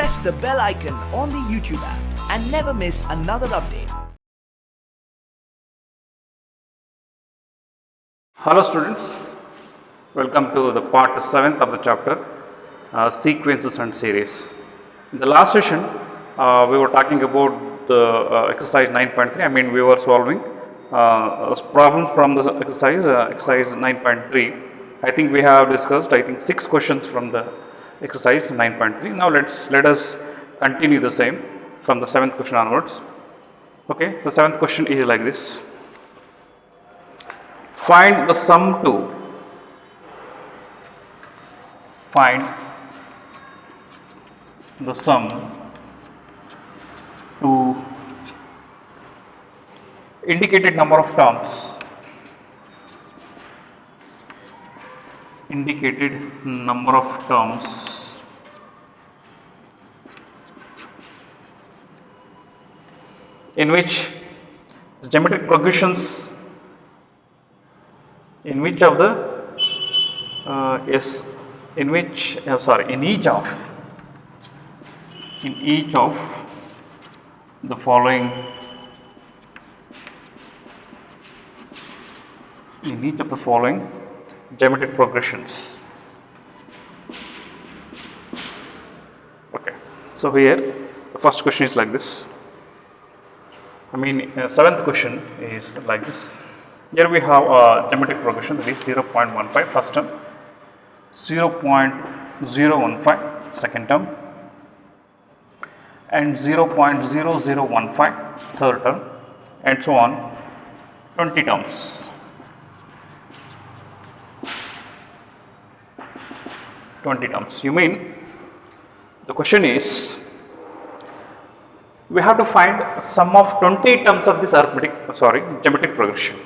press the bell icon on the YouTube app and never miss another update. Hello students, welcome to the part 7th of the chapter sequences and series. In the last session we were talking about the exercise 9.3. I mean we were solving problems from the exercise 9.3. I think we have discussed 6 questions from the exercise 9.3. Now let us continue the same from the 7th question onwards. Okay, so 7th question is like this. Find the sum to indicated number of terms in which the geometric progressions in each of the following geometric progressions. Okay, so here the first question is like this. I mean 7th question is like this. Here we have a geometric progression, that is 0.15 first term, 0.015 second term, and 0.0015 third term, and so on, 20 terms. 20 terms. You mean the question is we have to find sum of 20 terms of this geometric progression.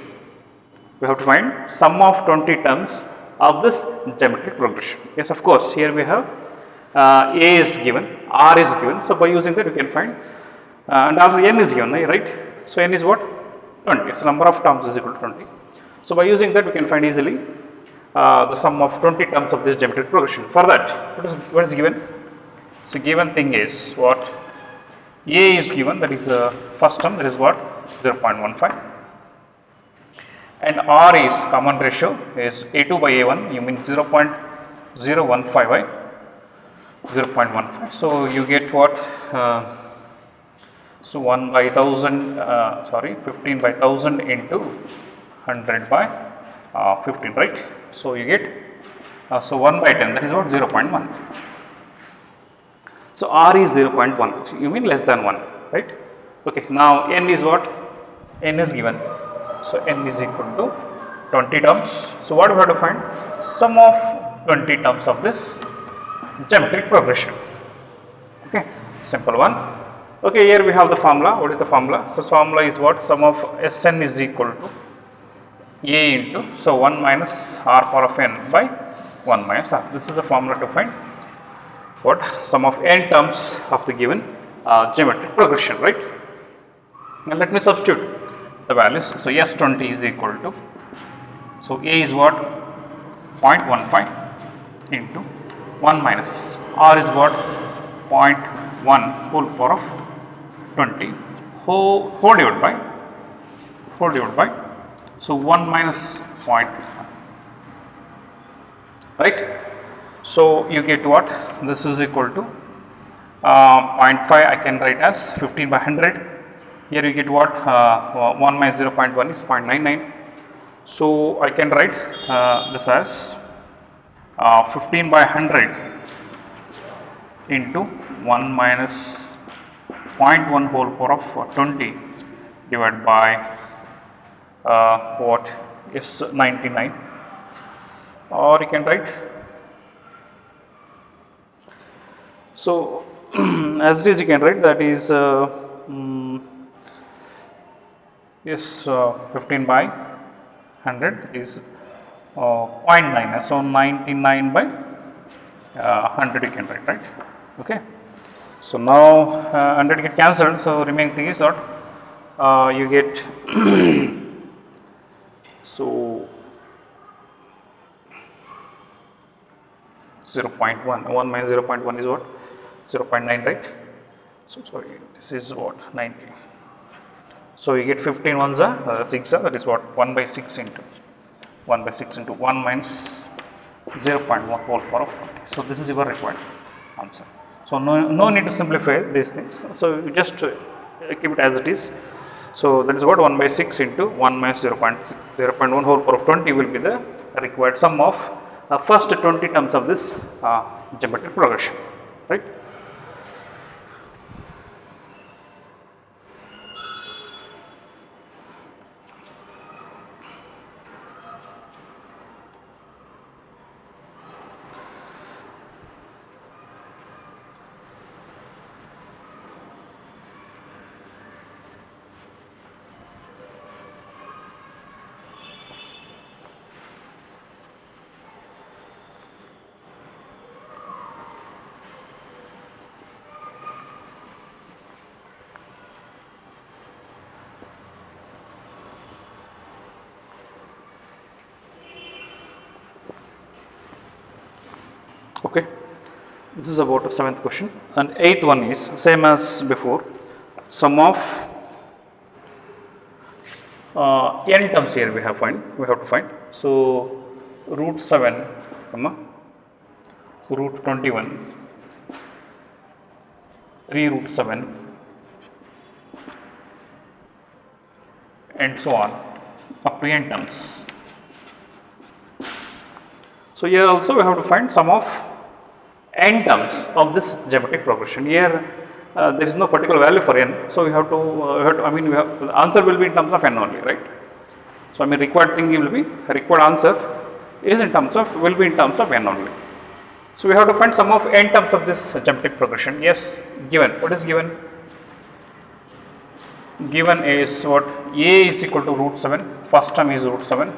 We have to find sum of 20 terms of this geometric progression. Yes, of course, here we have A is given, R is given. So by using that we can find and also N is given, right? So N is what? 20. So number of terms is equal to 20. So by using that we can find easily the sum of 20 terms of this geometric progression. For that, what is given? So given thing is what? A is given, that is first term, that is what? 0.15. And R is common ratio is A2 by A1, you mean 0.015 by 0.15. So you get what? So 1 by 1000, 15 by 1000 into 100 by 15, right? So you get, so 1 by 10, that is what? 0.1. So R is 0.1, so you mean less than 1, right? Okay, now N is what? N is given. So N is equal to 20 terms. So what we have to find? Sum of 20 terms of this geometric progression. Okay, simple one. Okay, here we have the formula. What is the formula? So formula is what? Sum of Sn is equal to A into, so 1 minus R power of n by 1 minus R. This is the formula to find what? Sum of n terms of the given geometric progression, right? Now let me substitute the values. So S20 is equal to, so A is what? 0.15 into 1 minus R is what? 0.1 whole power of 20 whole divided by, so 1 minus 0.1, right? So you get what? This is equal to 0.5 I can write as 15 by 100. Here you get what? 1 minus 0.1 is 0.99. So I can write this as 15 by 100 into 1 minus 0.1 whole power of 20 divided by what is 99, or you can write, so as it is you can write, that is 15 by 100 is 0.9, so 99 by 100 you can write, right? Okay, so now 100 get cancelled, so remaining thing is what? You get so 0.1, 1 minus 0.1 is what? 0.9, right? So sorry, this is what 90. So you get 15 ones are 6 are, that is what 1 by 6 into 1 by 6 into 1 minus 0.1 whole power of 20. So this is your required answer. So no need to simplify these things. So you just keep it as it is. So that is what 1 by 6 into 1 minus 0.1 whole power of 20 will be the required sum of first 20 terms of this geometric progression, right? Okay, this is about the 7th question, and 8th one is same as before, sum of n terms here we have to find. So root 7 comma root 21, 3 root 7 and so on up to n terms. So here also we have to find sum of n terms of this geometric progression. Here there is no particular value for n, so we have to, the answer will be in terms of n only, right? So required thing will be, required answer is in terms of, will be in terms of n only. So we have to find sum of n terms of this geometric progression. Yes, given, what is given? Given is what? A is equal to root 7, first term is root 7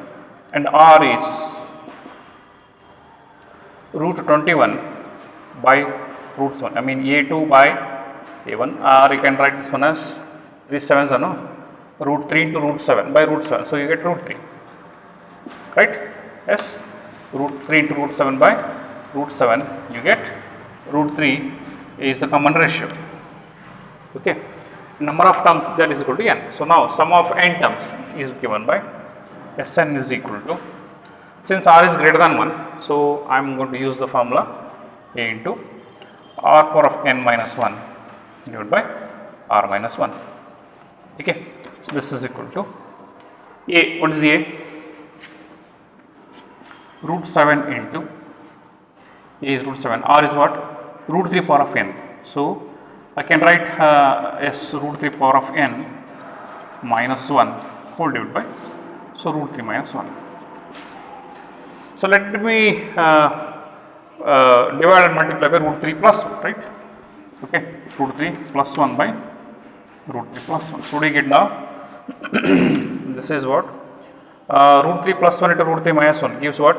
and R is root 21 by root 7, A2 by A1, or you can write this one as 3 7s, root 3 into root 7 by root 7, so you get root 3, right? Yes, root 3 into root 7 by root 7, you get root 3 is the common ratio, okay? Number of terms that is equal to n. So now sum of n terms is given by Sn is equal to, since r is greater than 1, so I am going to use the formula a into r power of n minus 1 divided by r minus 1. Okay, so this is equal to a. What is a? Root 7 into a is root 7. R is what? Root 3 power of n. So I can write as root 3 power of n minus 1 whole divided by, so root 3 minus 1. So let me divide and multiply by root 3 plus 1, right? Okay, root 3 plus 1 by root 3 plus 1. So what do you get now? This is what? Root 3 plus 1 into root 3 minus 1 gives what?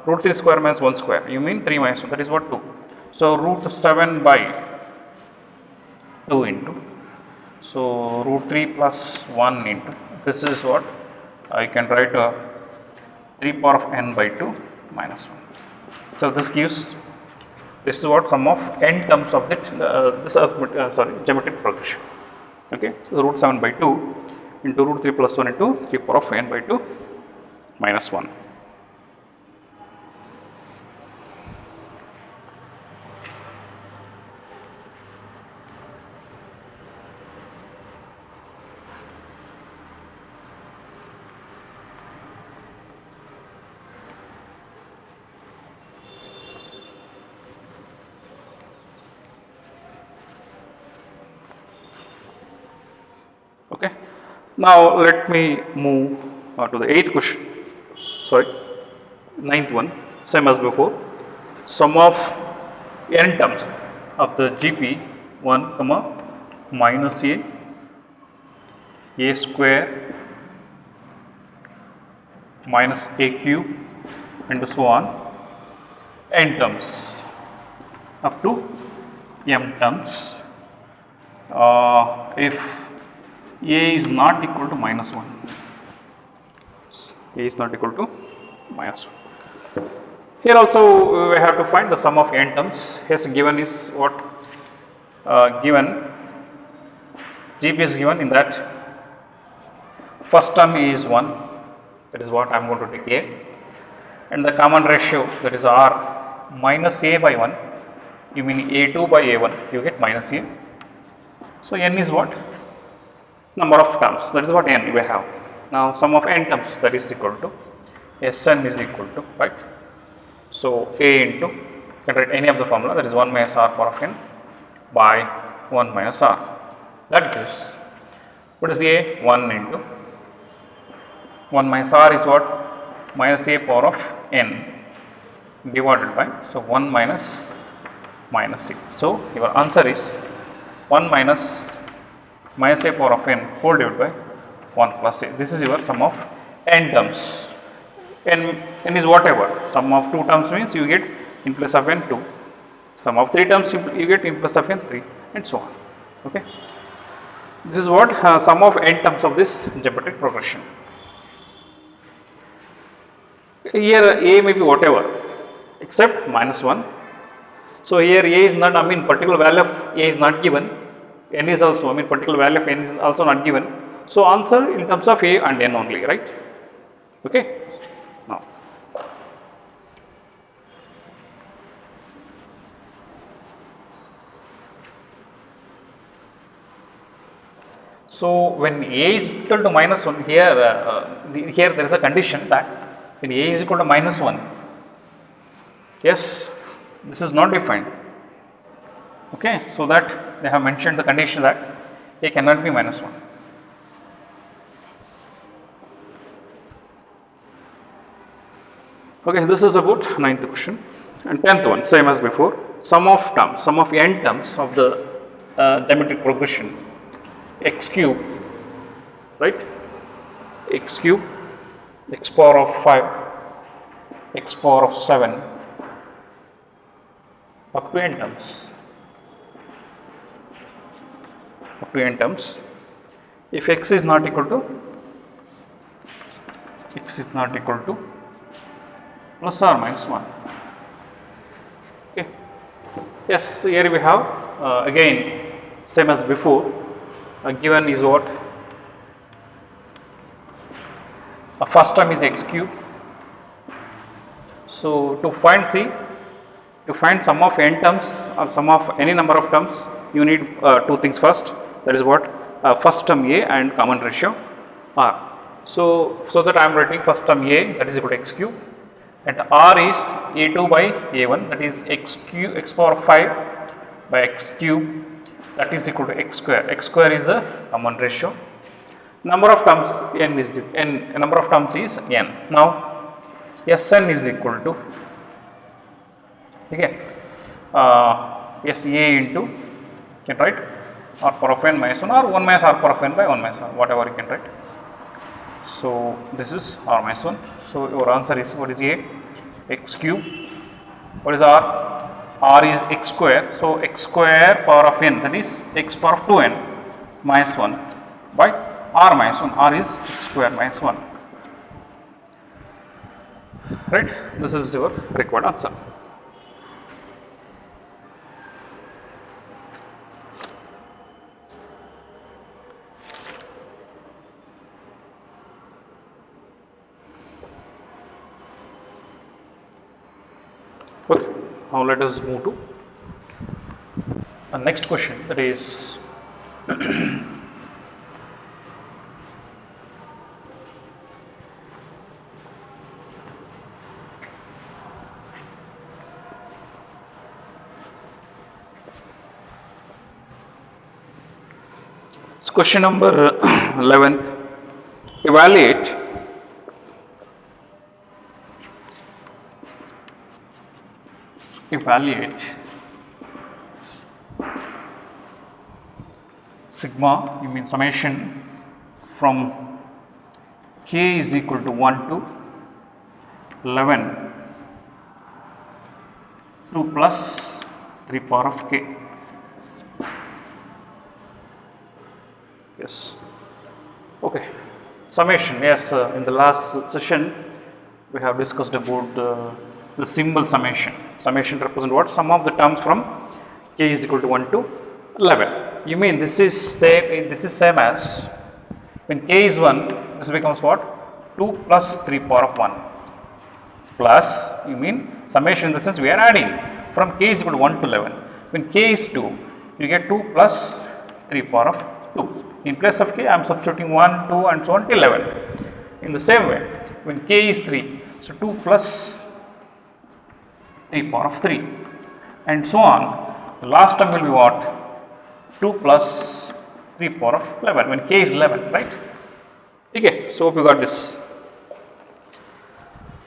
Root 3 square minus 1 square. You mean 3 minus 1, that is what? 2. So root 7 by 2 into, so root 3 plus 1 into, this is what? I can write 3 power of n by 2 minus 1. So this gives, this is what sum of n terms of that geometric progression. Okay, so root 7 by 2 into root 3 plus 1 into 3 power of n by 2 minus 1. Okay. Now let me move to the 8th question, sorry, 9th one, same as before. Sum of n terms of the GP 1 comma minus a square minus a cube and so on, n terms up to m terms if a is not equal to minus 1. A is not equal to minus 1. Here also we have to find the sum of n terms. Here given is what? given, GP is given in that first term is 1, that is what I am going to take A, and the common ratio, that is R minus A by 1, you mean A2 by A1, you get minus A. So n is what? Number of terms, that is what n we have. Now sum of n terms, that is equal to Sn is equal to, right? So A into, you can write any of the formula, that is 1 minus R power of n by 1 minus R. That gives, what is A? 1 into 1 minus R is what? Minus A power of n divided by, so 1 minus minus A. So your answer is 1 minus A power of n whole divided by 1 plus A. This is your sum of n terms. N is whatever. Sum of 2 terms means you get in place of n 2. Sum of 3 terms you get in place of n 3, and so on. Okay. This is what sum of n terms of this geometric progression. Here A may be whatever except minus 1. So here A is not, I mean particular value of A is not given, n is also, I mean particular value of n is also not given. So answer in terms of A and n only, right? Okay. Now so when A is equal to minus 1, here here there is a condition that when A is equal to minus 1, yes, this is not defined. Okay, so that they have mentioned the condition that A cannot be minus 1. Okay, this is about 9th question. And 10th one, same as before, sum of terms, sum of n terms of the geometric progression x cube, right? X cube, x power of 5, x power of 7, up to n terms. Up to n terms. If x is not equal to plus or minus 1. Okay. Yes, here we have again same as before. Given is what? First term is x cube. So to find sum of n terms or sum of any number of terms, you need 2 things first. That is what? First term A and common ratio R. So that I am writing first term A, that is equal to x cube, and R is A2 by A1, that is x power 5 by x cube, that is equal to x square. X square is the common ratio. Number of terms number of terms is n. Now Sn is equal to, okay, Sa into, you can write R power of n minus 1 or 1 minus R power of n by 1 minus R, whatever you can write. So this is R minus 1. So your answer is, what is A? X cube. What is R? R is x square. So x square power of n, that is x power of 2n minus 1 by R minus 1. R is x square minus 1. Right? This is your required answer. Okay, now let us move to the next question, that is so question number 11th. Evaluate sigma, you mean summation from k is equal to 1 to 11 2 plus 3 power of k. Yes. Okay. Summation. Yes, in the last session we have discussed about the symbol summation. Summation represent what? Sum of the terms from k is equal to 1 to 11. You mean this is same as when k is 1, this becomes what? 2 plus 3 power of 1 plus, you mean summation in the sense we are adding from k is equal to 1 to 11. When k is 2, you get 2 plus 3 power of 2. In place of k, I am substituting 1, 2 and so on till 11. In the same way, when k is 3, so 2 plus 3 power of 3 and so on. The last term will be what? 2 plus 3 power of 11 when k is 11, right? Okay, so hope you got this.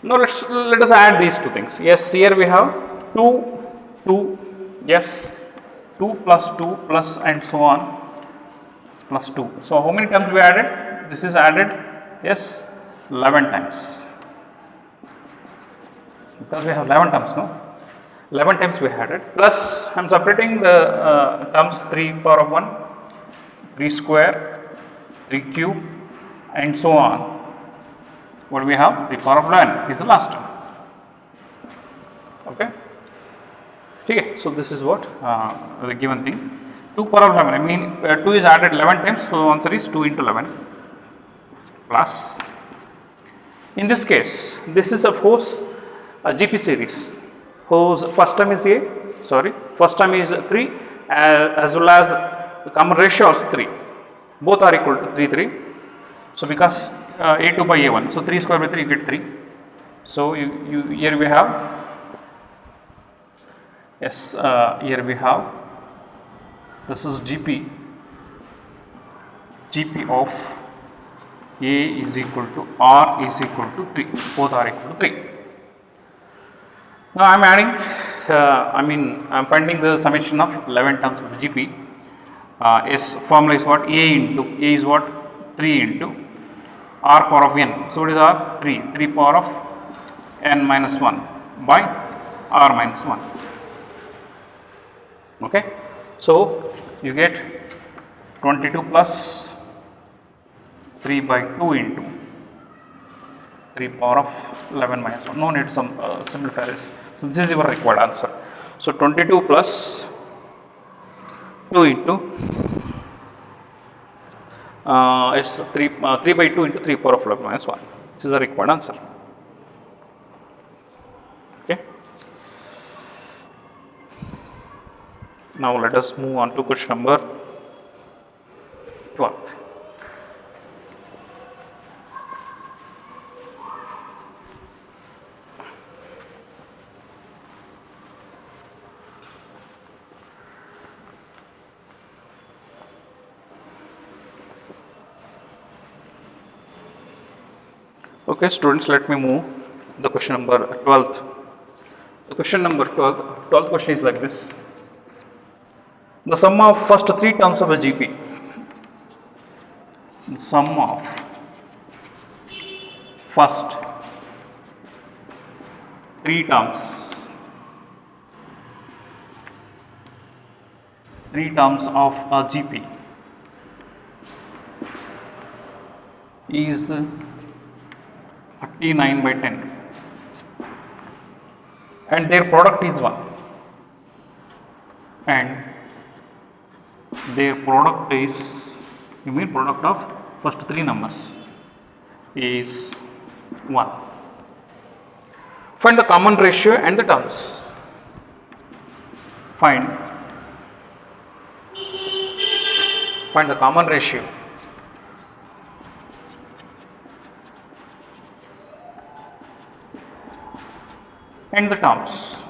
Now let us add these two things. Yes, here we have 2, 2, yes, 2 plus 2 plus and so on plus 2. So how many times we added? This is added, yes, 11 times. Because we have 11 terms, no? 11 times we had it, plus I am separating the terms 3 power of 1, 3 square, 3 cube and so on. What do we have? 3 power of 11 is the last term. Okay. Okay, so this is what the given thing. 2 power of 11, I mean 2 is added 11 times, so answer is 2 into 11 plus. In this case, this is of course a GP series whose first term is first term is 3 as well as the common ratio is 3. Both are equal to 3, 3. So because A2 by A1, so 3 square by 3 you get 3. So here we have, yes, here we have, this is GP of A is equal to R is equal to 3, both are equal to 3. Now I am adding, I am finding the summation of 11 terms of the GP. S formula is what? A is what? 3 into R power of n. So what is R? 3 power of n minus 1 by R minus 1. Okay. So you get 22 plus 3 by 2 into 3 power of 11 minus 1. No need some simplify this. So this is your required answer. So 22 plus 2 into is 3 by 2 into 3 power of 11 minus 1. This is the required answer. Okay. Now let us move on to question number 12. Okay, students, let me move the question number 12th. The question number 12th question is like this. The sum of first 3 terms of a GP. The sum of first 3 terms. 3 terms of a GP is 39 by 10 and their product is 1 and their product is, you mean product of first 3 numbers is 1. Find the common ratio and the terms. Find the common ratio and the terms.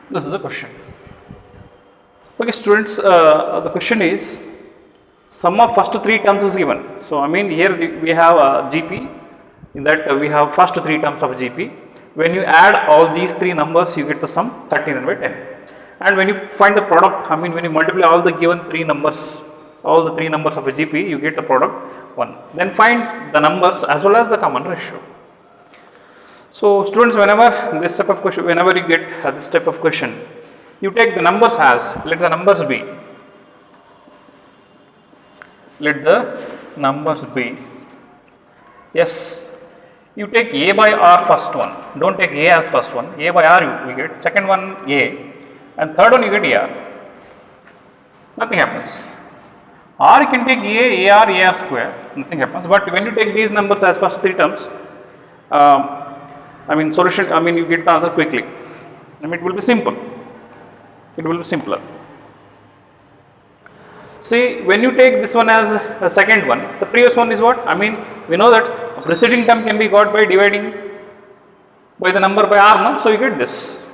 This is a question. Okay, students, the question is sum of first 3 terms is given. So I mean here we have a GP, in that we have first 3 terms of GP. When you add all these 3 numbers, you get the sum 39 by 10. And when you find the product, I mean when you multiply all the given 3 numbers, all the 3 numbers of a GP, you get the product 1. Then find the numbers as well as the common ratio. So students, whenever this type of question, whenever you get this type of question, you take the numbers as, let the numbers be, yes, you take A by R first one, don't take A as first one, A by R you get, second one A, and third one you get AR, nothing happens. Or you can take A, AR square, nothing happens, but when you take these numbers as first three terms, solution, you get the answer quickly, it will be simple, it will be simpler. See, when you take this one as a second one, the previous one is what? We know that a preceding term can be got by dividing by the number by R, no? So you get this.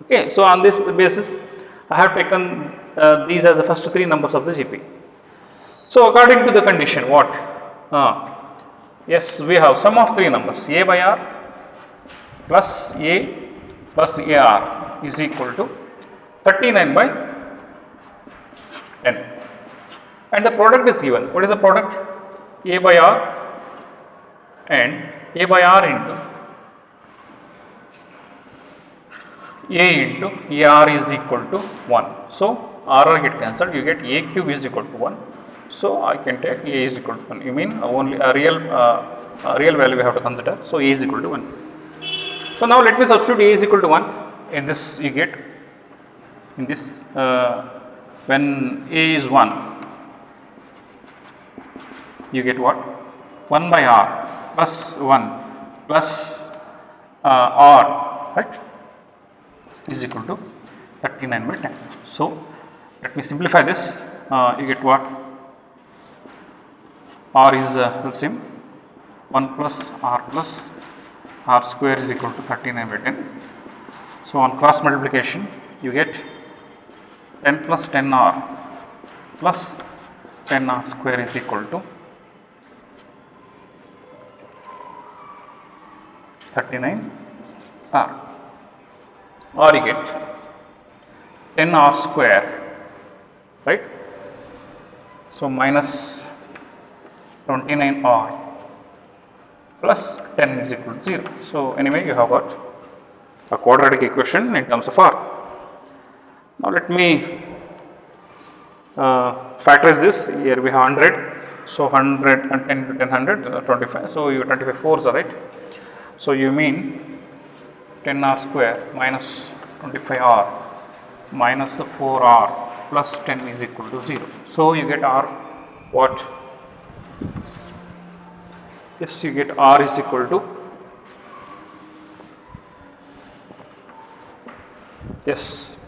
Okay, so on this basis, I have taken these as the first three numbers of the GP. So according to the condition, what? Yes, we have sum of three numbers, A by R plus A plus AR is equal to 39 by 10, and the product is given. What is the product? A by R and A by R into A into AR is equal to 1. So R get cancelled, you get A cube is equal to 1. So I can take A is equal to 1. You mean only a real value we have to consider. So A is equal to 1. So now let me substitute A is equal to 1 in this. You get in this when A is 1, you get what? 1 by R plus 1 plus R, right, is equal to 39 by 10. So let me simplify this. You get what? R is LCM 1 plus R square is equal to 39 by 10. So on cross multiplication, you get 10 plus 10R plus 10R square is equal to 39R, or you get 10R square, right? So minus 29R plus 10 is equal to 0. So anyway, you have got a quadratic equation in terms of R. Now let me factorize this. Here we have 100. So 100 and 10 to 10, 100, 25. So you 25 fours are right. So you mean 10R square minus 25R minus 4R plus 10 is equal to 0. So you get R what? Yes, you get R is equal to, yes,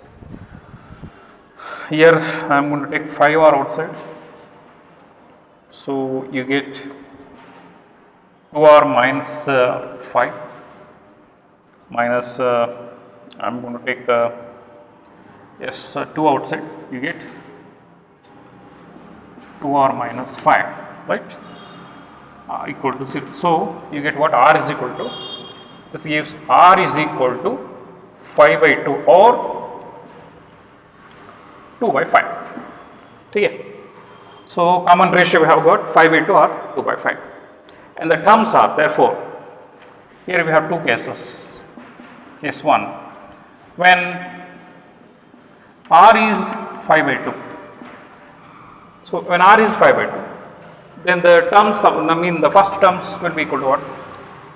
here I am going to take 5R outside. So you get 2R minus 5 minus I am going to take 2 outside, you get 2R minus 5, right, equal to 0. So you get what? R is equal to, this gives R is equal to 5 by 2 or 2 by 5. Okay. So common ratio we have got 5 by 2 or 2 by 5, and the terms are, therefore here we have two cases. Case 1, when R is 5 by 2. So when R is 5 by 2, then the terms of, the first terms will be equal to what?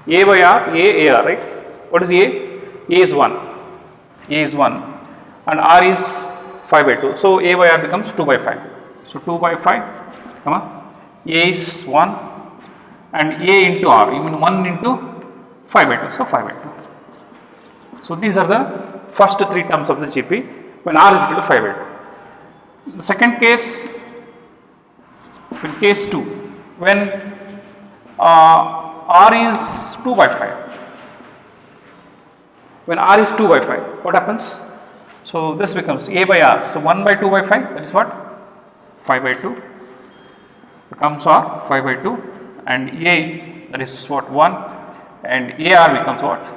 A by R, A, AR, right? What is A? A is 1. A is 1 and R is 5 by 2. So A by R becomes 2 by 5. So 2 by 5, A is 1 and A into R, you mean 1 into 5 by 2. So 5 by 2. So these are the first three terms of the GP when R is equal to 5 by 2. The second case, in case 2, when R is 2 by 5. When R is 2 by 5, what happens? So this becomes A by R. So 1 by 2 by 5, that is what? 5 by 2. The terms are 5 by 2 and A, that is what? 1, and AR becomes what?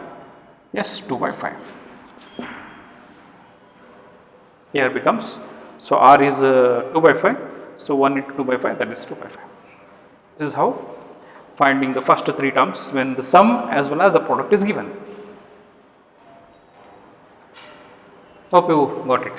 Yes, 2 by 5. Here becomes, so R is 2 by 5, so 1 into 2 by 5, that is 2 by 5. This is how finding the first three terms when the sum as well as the product is given. Hope you got it.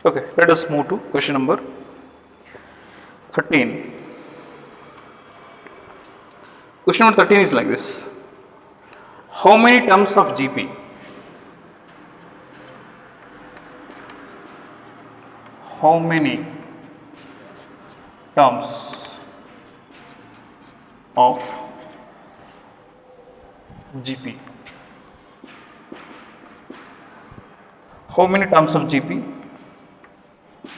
Okay, let us move to question number 13. Question number 13 is like this. How many terms of GP? How many terms of GP? How many terms of GP?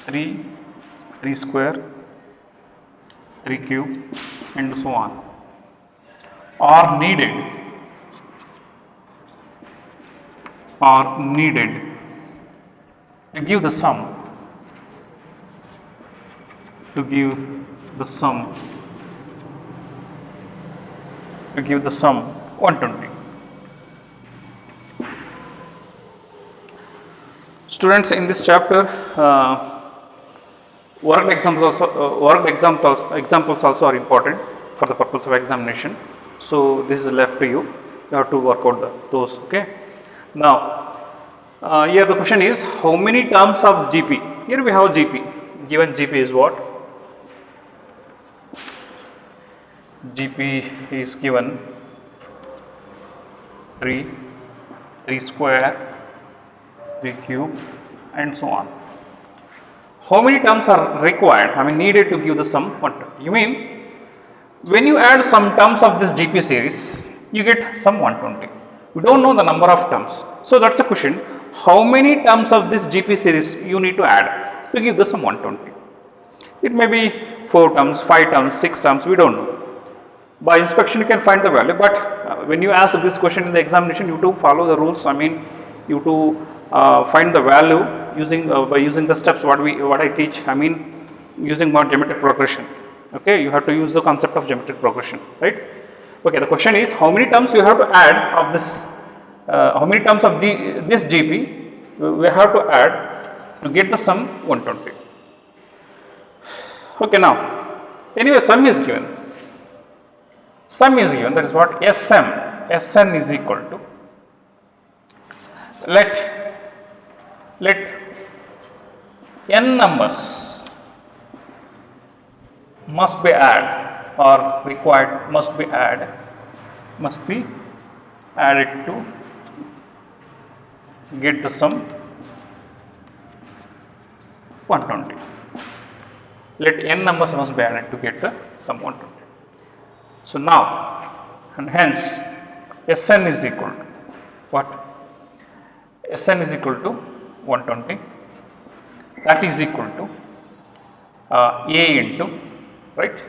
3, 3 square, 3 cube, and so on are needed to give the sum to give the sum 120. Students, in this chapter worked examples also are important for the purpose of examination. So this is left to you. You have to work out those. Okay. Now here the question is, how many terms of GP? Here we have GP. Given GP is what? GP is given 3, 3 square, 3 cube, and so on. How many terms are required? Needed to give the sum 120. You mean when you add some terms of this GP series, you get sum 120. We don't know the number of terms. So that's the question. How many terms of this GP series you need to add to give the sum 120? It may be 4 terms, 5 terms, 6 terms, we don't know. By inspection you can find the value, but when you ask this question in the examination, you have to follow the rules. You have to find the value by using the steps what I teach. Using more geometric progression. Okay, you have to use the concept of geometric progression, right? Okay, the question is, how many terms you have to add of this? How many terms of this GP we have to add to get the sum 120? Okay, now anyway, sum is given. Sum is given. That is what Sm. Sn is equal to. Let n numbers must be added or required must be added to get the sum 120. Let n numbers must be added to get the sum 120. So now, and hence Sn is equal to what? Sn is equal to 120. That is equal to A into, right?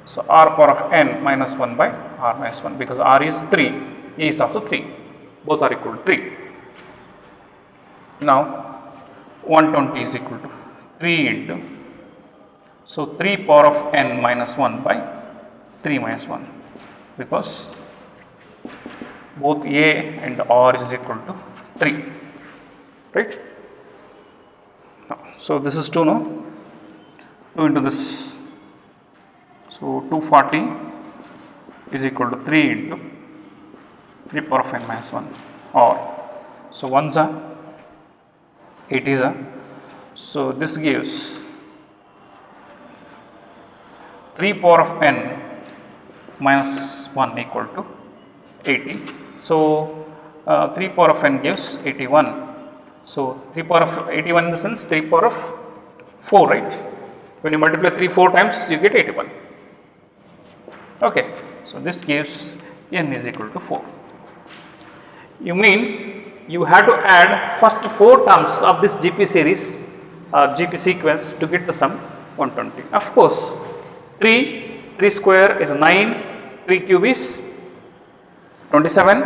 So r power of n minus 1 by r minus 1, because r is 3, A is also 3. Both are equal to 3. Now 120 is equal to 3 into, so 3 power of n minus 1 by 3 minus 1, because both A and R is equal to 3, right? So this is 2 now, 2 into this, so 240 is equal to 3 into 3 power of n minus 1, or so 1s are 80s are, so this gives 3 power of n minus 1 equal to 80. So 3 power of n gives 81. So 3 power of 81 in the sense 3 power of 4, right? When you multiply 3 4 times, you get 81. Okay, so this gives n is equal to 4. You mean you have to add first 4 terms of this GP series GP sequence to get the sum 120. Of course, 3 square is 9, 3 cube is 27,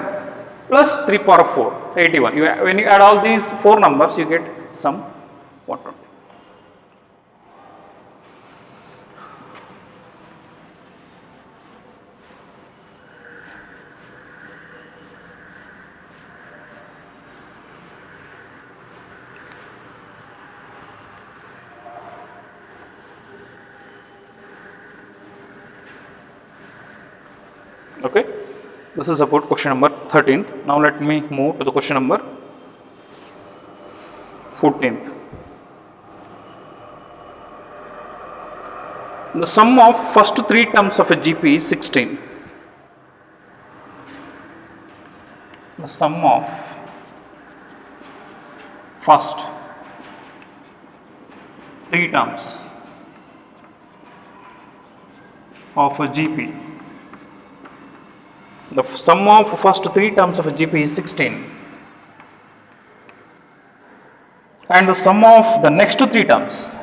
plus 3 power of 4, so 81. When you add all these 4 numbers, you get sum 120. Okay, this is about question number 13th. Now let me move to the question number 14th. the sum of first three terms of a GP is 16. The sum of first three terms of a GP. The sum of first three terms of a GP is 16. And the sum of the next three terms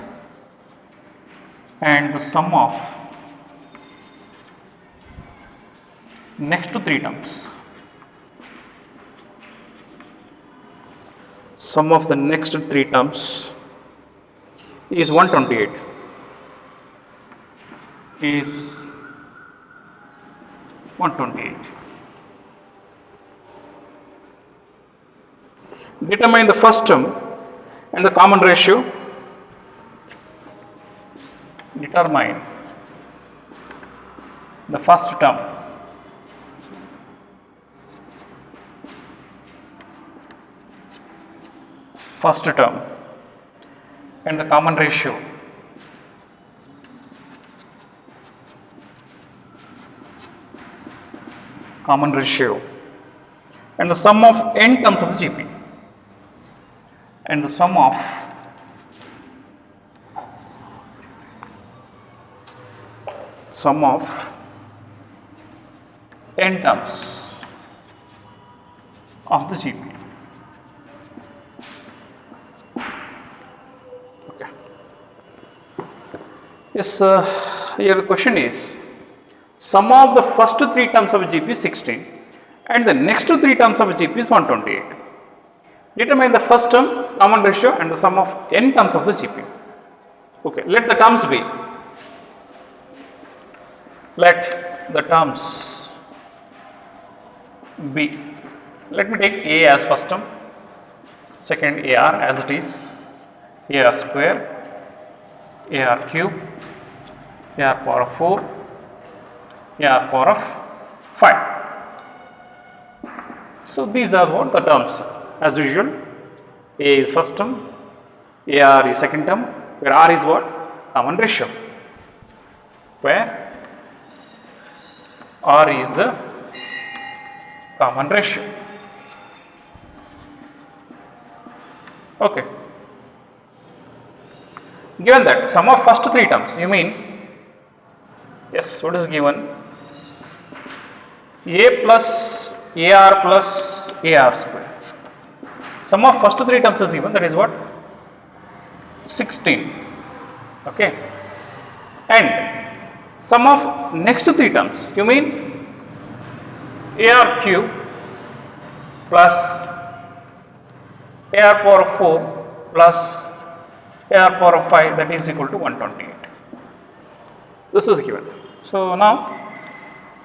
and the sum of next three terms, sum of the next three terms is 128, is 128. Determine the first term and the common ratio. Determine the first term and the common ratio. And the sum of n terms of the GP. And the sum of n terms of the GP. Okay. Yes, here the question is, sum of the first three terms of a GP is 16 and the next three terms of a GP is 128. Determine the first term, common ratio and the sum of n terms of the GP. Okay, let the terms be. Let the terms be. Let me take A as first term, second AR as it is, AR square, AR cube, AR power of 4, AR power of 5. So these are what the terms. As usual, A is first term, AR is second term, where R is what? Common ratio, where R is the common ratio. Okay. Given that sum of first three terms, you mean, yes, what is given? A plus AR plus AR square. Sum of first three terms is given, that is what? 16. Okay. And sum of next three terms, you mean AR cube plus AR power of 4 plus AR power of 5, that is equal to 128. This is given. So now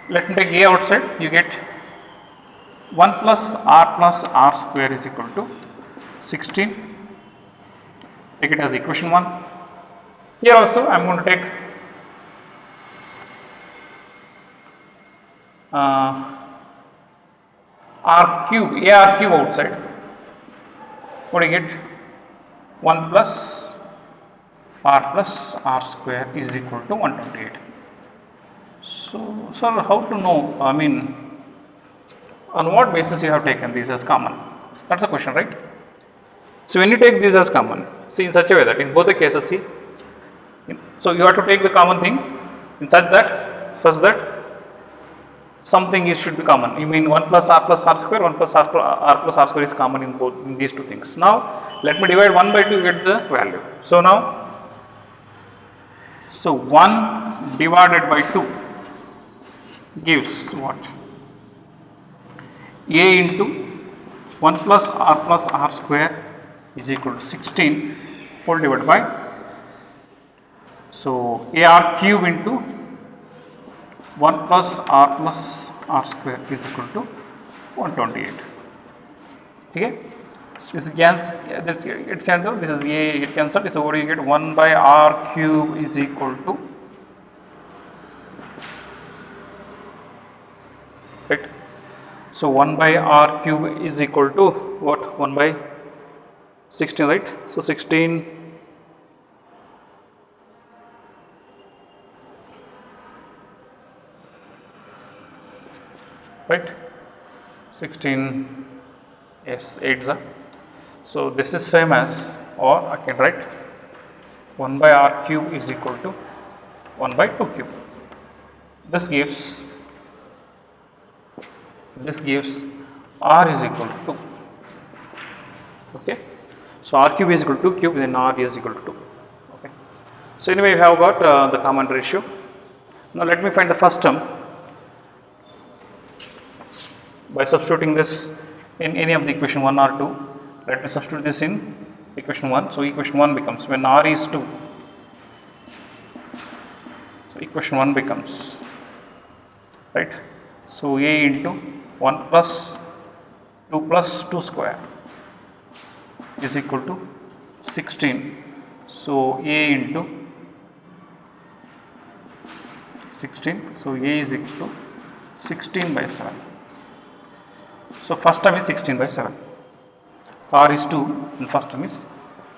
let me take A outside, you get 1 plus R square is equal to 16. Take it as equation 1. Here also I am going to take R cube, AR cube outside. What do you get? 1 plus R square is equal to 128. So, sir, how to know? I mean, on what basis you have taken these as common? That's the question, right? So when you take these as common, see in such a way that in both the cases, see, so you have to take the common thing in such that something should be common. You mean 1 plus R square, 1 plus R plus R square is common in both in these two things. Now let me divide 1 by 2 to get the value. So now, so 1 divided by 2 gives what? A into 1 plus R square is equal to 16 whole divided by, so AR cube into 1 plus R square is equal to 128. Okay, this is this it cancel, this is A, it cancelled. So what do you get? 1 by R cube is equal to, right? So 1 by R cube is equal to what? 1 by 16, right? So 16 right? 16, yes, 8s are. So this is same as, or I can write 1 by r cube is equal to 1 by 2 cube. This gives r is equal to 2. Okay. So r cube is equal to 2 cube, then r is equal to 2. Okay. So anyway, we have got the common ratio. Now let me find the first term by substituting this in any of the equation 1 or 2. Let me substitute this in equation 1. So equation 1 becomes, when r is 2, so equation 1 becomes, right, so a into 1 plus 2 plus 2 square is equal to 16. So a into 16, so a is equal to 16 by 7. So first term is 16 by 7, r is 2 and first term is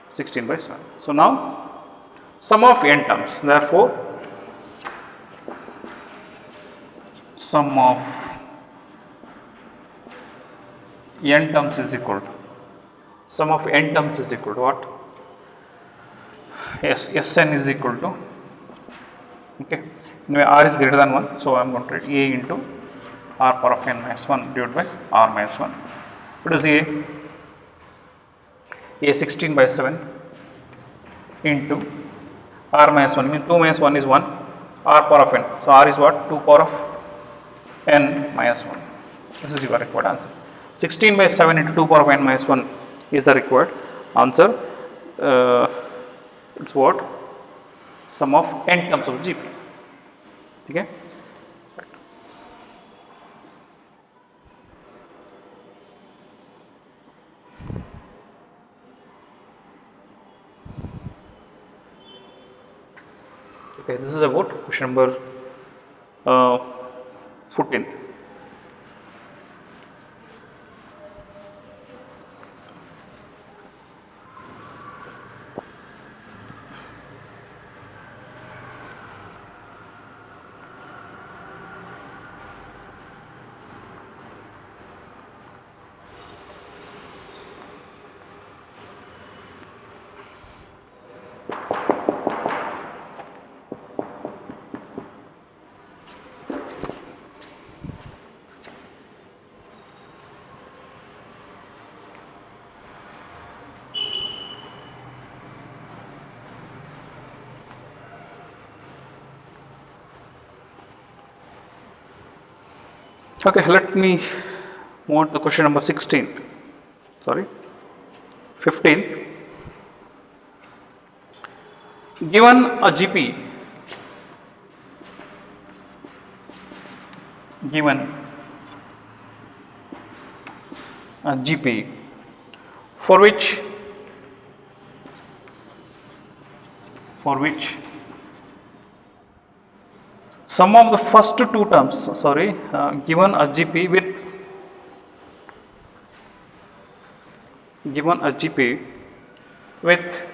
16 by 7. So now sum of n terms, therefore sum of n terms is equal to, sum of n terms is equal to what? Yes, Sn is equal to, okay, anyway r is greater than 1, so I am going to write a into r power of n minus 1 divided by r minus 1. What is a? A 16 by 7 into r minus 1, means 2 minus 1 is 1, r power of n. So r is what? 2 power of n minus 1. This is your required answer. 16 by 7 into 2 power of n minus 1 is the required answer. It's what? Sum of n terms of the GP. Okay? Okay, this is about question number 14. Okay, let me move on to the question number 16th, sorry, 15th. Given a GP, for which sum of the first two terms, given a GP with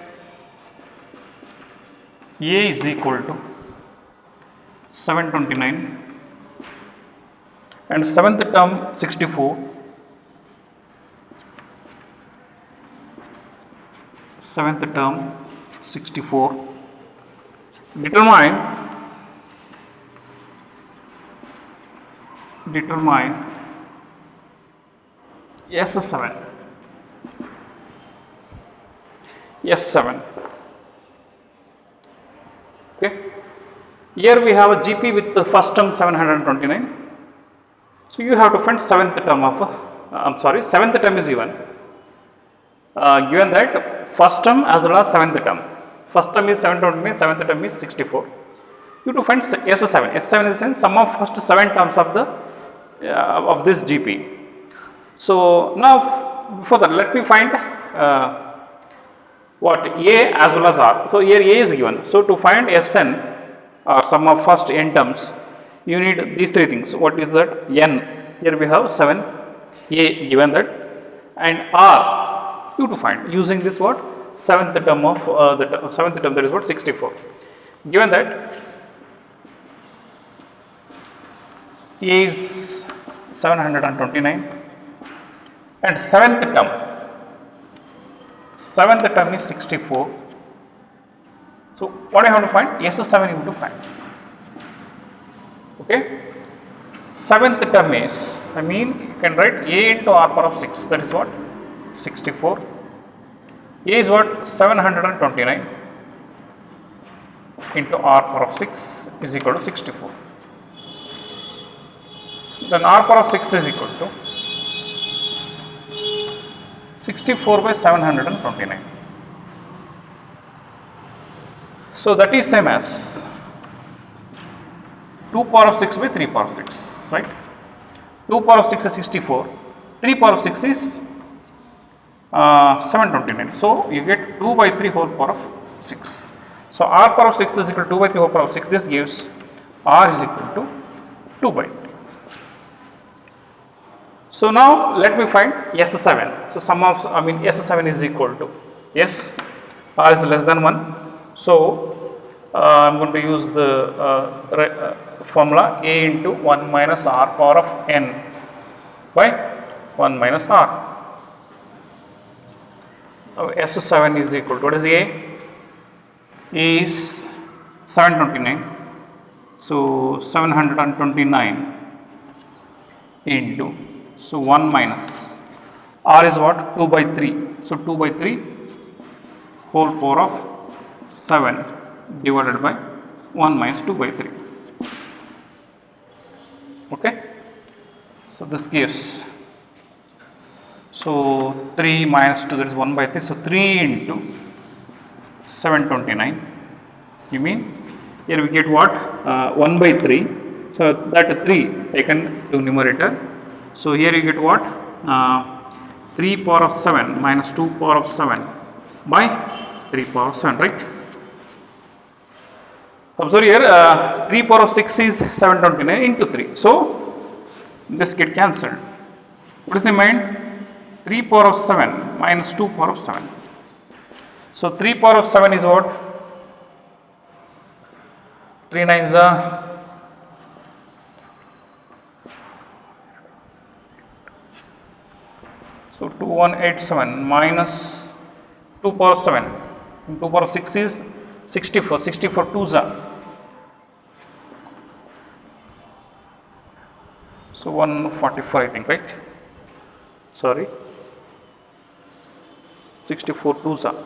A is equal to 729 and seventh term 64, determine S7. Okay. Here we have a GP with the first term 729. So you have to find seventh term of seventh term is given. Given that first term as well as seventh term. First term is 729, seventh term is 64. You have to find S7. S7 is the sum of first 7 terms of this GP. So now before that, let me find what A as well as R. So here A is given. So to find Sn or sum of first n terms, you need these three things. What is that? N. Here we have 7. A given that, and R you to find using this what? Seventh term of seventh term, that is what? 64. Given that A is 729, and seventh term is 64. So what I have to find? S7 you have to find. Okay. Seventh term is, you can write a into r power of 6, that is what? 64. A is what? 729 into r power of 6 is equal to 64. Then r power of 6 is equal to 64 by 729. So that is same as 2 power of 6 by 3 power of 6, right? 2 power of 6 is 64, 3 power of 6 is 729. So you get 2 by 3 whole power of 6. So r power of 6 is equal to 2 by 3 whole power of 6. This gives r is equal to 2 by 3. So now let me find S7. So sum of S7 is equal to r is less than 1. So I am going to use the formula a into 1 minus r power of n by 1 minus r. Now S7 is equal to, what is A? A is 729. So 729 into, so 1 minus r is what? 2 by 3. So 2 by 3 whole power of 7 divided by 1 minus 2 by 3. Okay. So this gives, so 3 minus 2, that is 1 by 3. So 3 into 729. You mean here we get what? 1 by 3. So that 3 taken to numerator. So here you get what? 3 power of 7 minus 2 power of 7 by 3 power of 7, right? Observe here, 3 power of 6 is 729 into 3. So this get cancelled. What does it mean? 3 power of 7 minus 2 power of 7. So 3 power of 7 is what? 3 nines are 2187 minus 2 power of 7. 2 power of 6 is 64. 64 2s are. So 144, I think, right? Sorry. 64 2s are.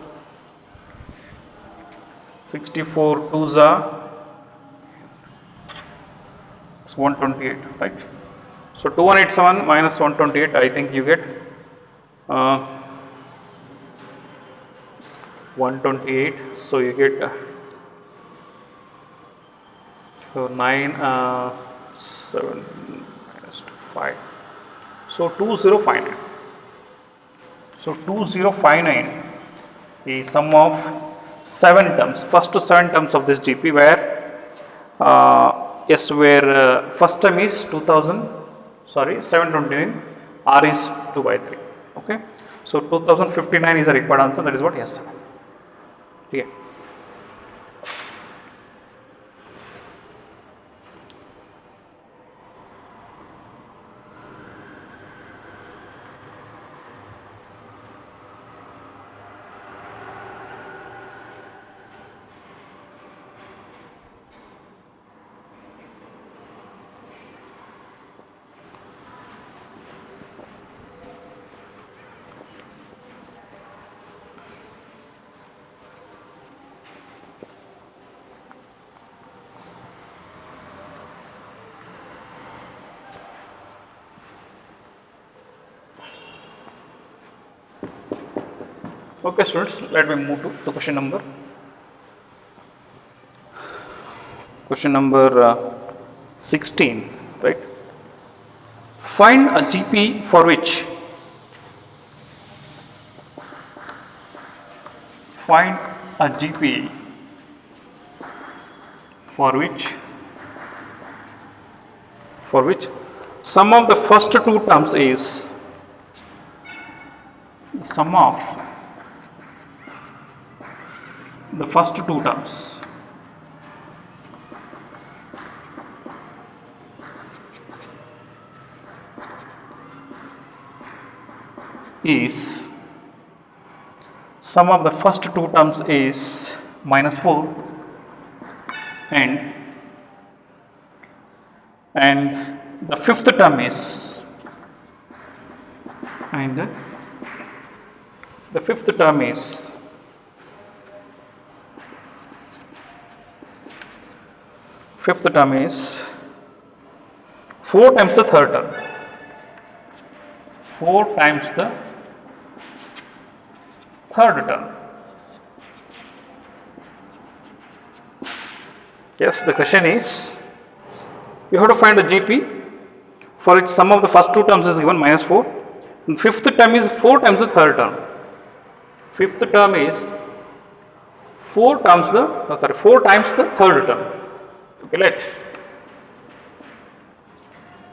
64 2s are. It's 128, right? So 2187 minus 128, I think you get 128. So you get 9 7 minus 2 5. So 2059. So 2059 is sum of 7 terms. First 7 terms of this GP where where first term is 729, R is 2 by 3. Okay. So 2059 is the required answer. That is what S7. Okay. Okay, students, let me move to question number 16, right? Find a GP for which sum of the first two terms is sum of the first two terms is sum of the first two terms is minus 4 and the fifth term is the fifth term is 4 times the third term. 4 times the third term. Yes, the question is, you have to find the GP for which sum of the first two terms is given minus 4. And fifth term is 4 times the third term. Fifth term is 4 times the third term. Okay, let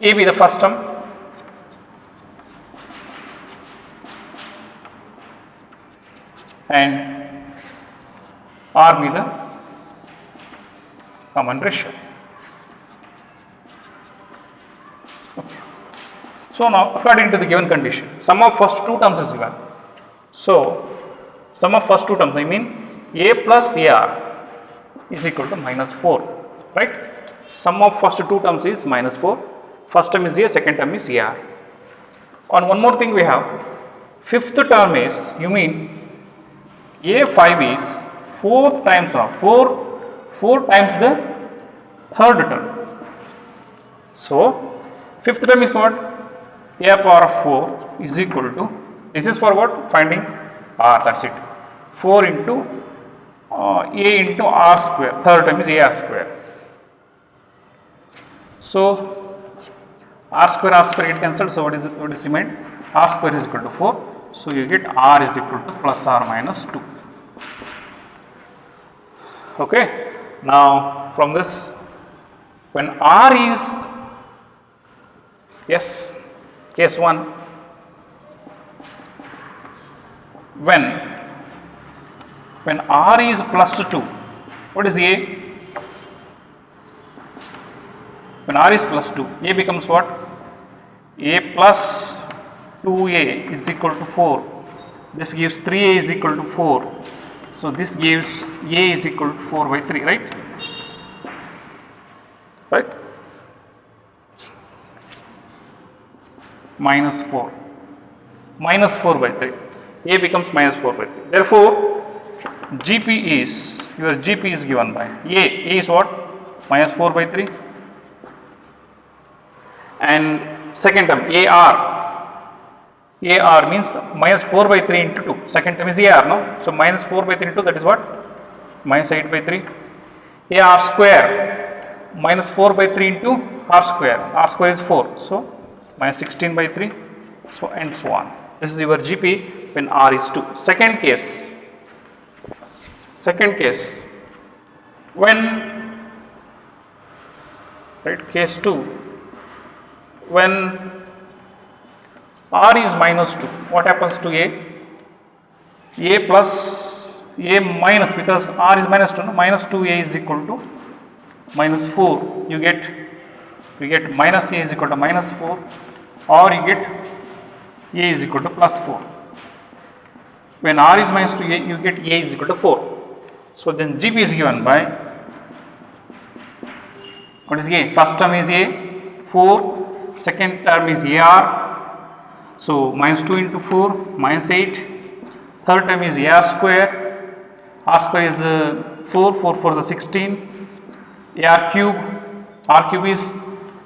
A be the first term, and R be the common ratio. Okay. So now, according to the given condition, sum of first two terms is given. So sum of first two terms, I mean A plus AR is equal to minus 4, right? Sum of first two terms is minus 4. First term is A, second term is AR. On one more thing we have, fifth term is, you mean A5 is 4 times the third term. So fifth term is what? A power of 4 is equal to, this is for what? Finding R, that's it. 4 into A into R square, third term is AR square. So R square get cancelled, so what is remained? R square is equal to 4, so you get R is equal to plus R minus 2. Okay, now from this, when R is, yes, case 1, when R is plus 2, what is A? When R is plus 2, A becomes what? A plus 2A is equal to 4. This gives 3A is equal to 4. So this gives A is equal to 4 by 3, right? Right? Minus 4. Minus 4 by 3. A becomes minus 4 by 3. Therefore, GP is, your GP is given by A is what? Minus 4 by 3. And second term AR means minus 4 by 3 into 2. Second term is AR, no? So minus 4 by 3 into 2, that is what? Minus 8 by 3. AR square minus 4 by 3 into R square. R square is 4. So minus 16 by 3. So and so on. This is your GP when R is 2. Second case, when, right, case 2, when R is minus 2, what happens to A? A plus A minus, because R is minus 2, no? Minus 2A is equal to minus 4. You get minus A is equal to minus 4, or you get A is equal to plus 4. When R is minus 2A, you get A is equal to 4. So then GP is given by, what is A? First term is A, 4. Second term is AR. So minus 2 into 4, minus 8. Third term is AR square. R square is 4, 4 4 is 16. AR cube. R cube is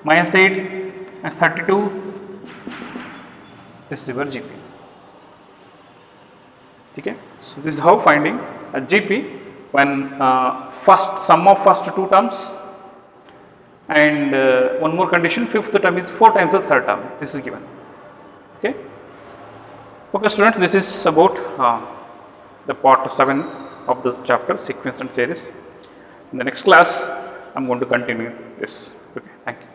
minus 8 and 32. This is your GP. Okay. So this is how finding a GP when sum of first two terms, and one more condition, fifth term is 4 times the third term. This is given. Okay. Okay, students, this is about the part 7 of this chapter, sequence and series. In the next class, I am going to continue this. Okay, thank you.